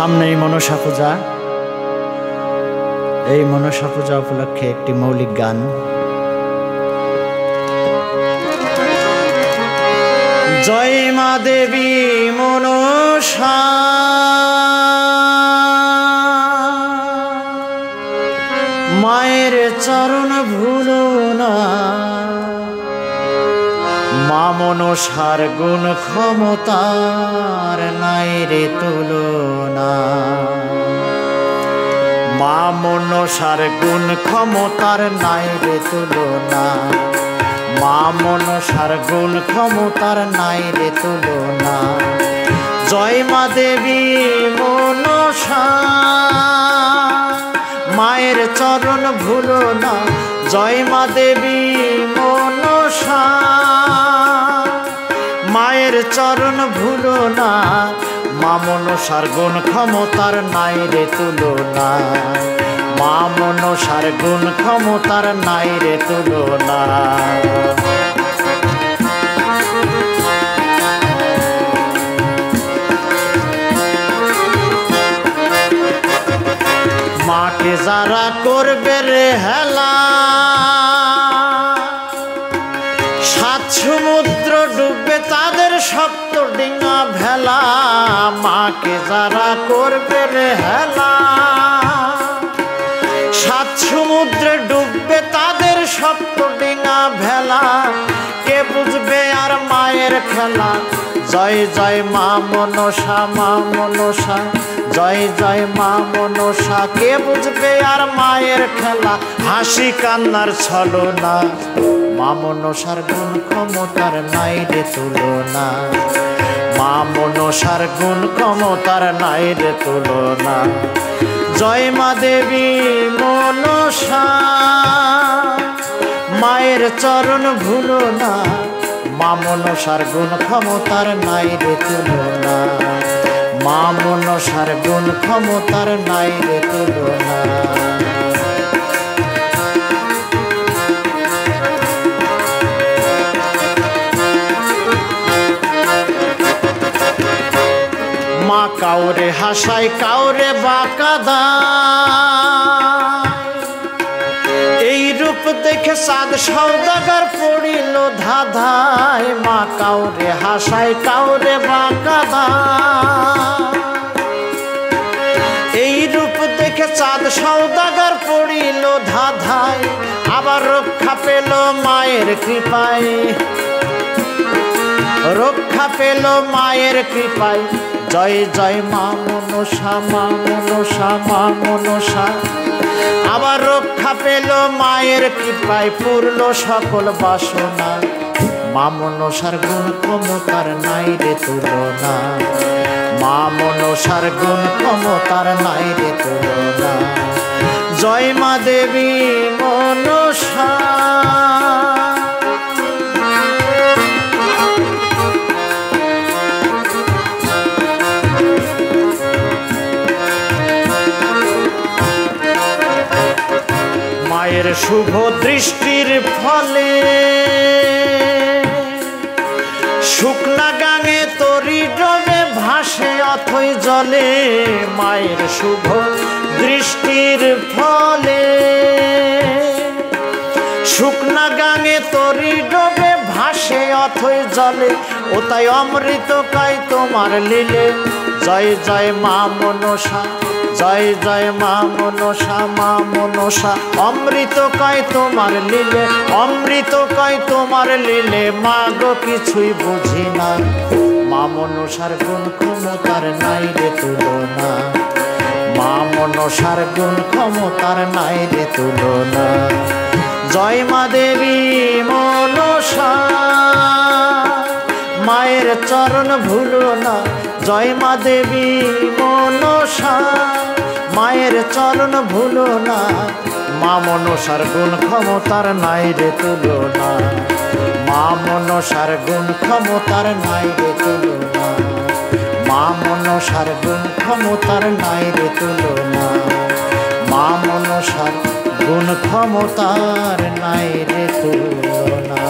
সামনেই মনসা পূজা। এই মনসা পূজা উপলক্ষে একটি মৌলিক গান। জয় মা দেবী মনসা, মায়ের চরণ ভুলো না। মা মনসার গুণ ক্ষমতার নাই রে তুলনা। মা মনসার গুণ ক্ষমতার নাই রে তুলনা। মা মনসার গুণ ক্ষমতার নাই রে তুলনা। জয় মা দেবী মনসা, মায়ের চরণ ভুলো না। জয় মা দেবী মনসা, মায়ের চরণ ভুলো না। মা মনসার গুণ ক্ষমতার নাই রে তুলনা। মা মনসার গুণ ক্ষমতার নাই রে তুলনা। মাকে যারা করবে রে হেলা, সাত সমুদ্র ডুববে তাদের সপ্ত ডিঙা ভেলা। মাকে যারা করবে রে হেলা, সাত সমুদ্রে ডুববে তাদের সপ্ত ডিঙা ভেলা। কে বুঝবে আর মায়ের খেলা। জয় জয় মা মনসা, মা মনসা, জয় জয় মা মনসা। কে বুঝবে আর মায়ের খেলা, হাসি কান্নার ছলনা। মা মনসার গুণ ক্ষমতার নাই রে তুলনা। মা মনসার গুণ ক্ষমতার নাই রে তুলনা। জয় মা দেবী মনসা, মায়ের চরণ ভুলো না। মা মনসার গুণ ক্ষমতার নাই রে তুলনা। মা মনসার গুণ ক্ষমতার নাই রে তুলনা। মা কাউরে হাসায় কাউরে বাঁকা দেয়, এই রূপ দেখে সাদ সওদাগর পড়িল ধাঁধায়। মা কাউরে হাসায় কাউরে বাঁকা দেয়, এই রূপ দেখে চাঁদ সওদাগর পড়িল ধাঁধায়। আবার রক্ষা পেল মায়ের কৃপায়, রক্ষা পেল মায়ের কৃপায়। জয় জয় মা মনসা, মা মনসা, মা মনসা। আবার রক্ষা পেল মায়ের কৃপায়, পূর্ণ সকল বাসনা। মা মনসার গুণ ক্ষমতার নাই রে তুলনা। মা মনসার গুণ ক্ষমতার নাই রে তুলনা। জয় মা দেবী মনসা। মায়ের শুভ দৃষ্টির ফলে শুকনা গাঙে তরি ডোবে ভাসে অথই জলে। মায়ের শুভ দৃষ্টির ফলে শুকনা গাঙে তরি ডোবে ভাসে অথই জলে। ও তাই অমৃত কাই তোমার লীলে। জয় জয় মা মনসা, জয় জয় মা মনসা, মা মনসা। অমৃত কয় তোমার লীলে, অমৃত কয় তোমার লীলে। মা গো কিছুই বুঝি না। মা মনসার গুণ ক্ষমতার নাই রে তুলনা। মা মনসার গুণ ক্ষমতার নাই রে তুলনা। জয় মা দেবী মনসা, মায়ের চরণ ভুলো না। জয় মা দেবী মনসা, মায়ের চরণ ভুলো না। মা মনসার গুণ ক্ষমতার নাই রে তুলনা। মা মনসার গুণ ক্ষমতার নাই রে তুলনা। মা মনসার গুণ ক্ষমতার নাই রে তুলনা। মা মনসার গুণ ক্ষমতার নাই রে তুলনা।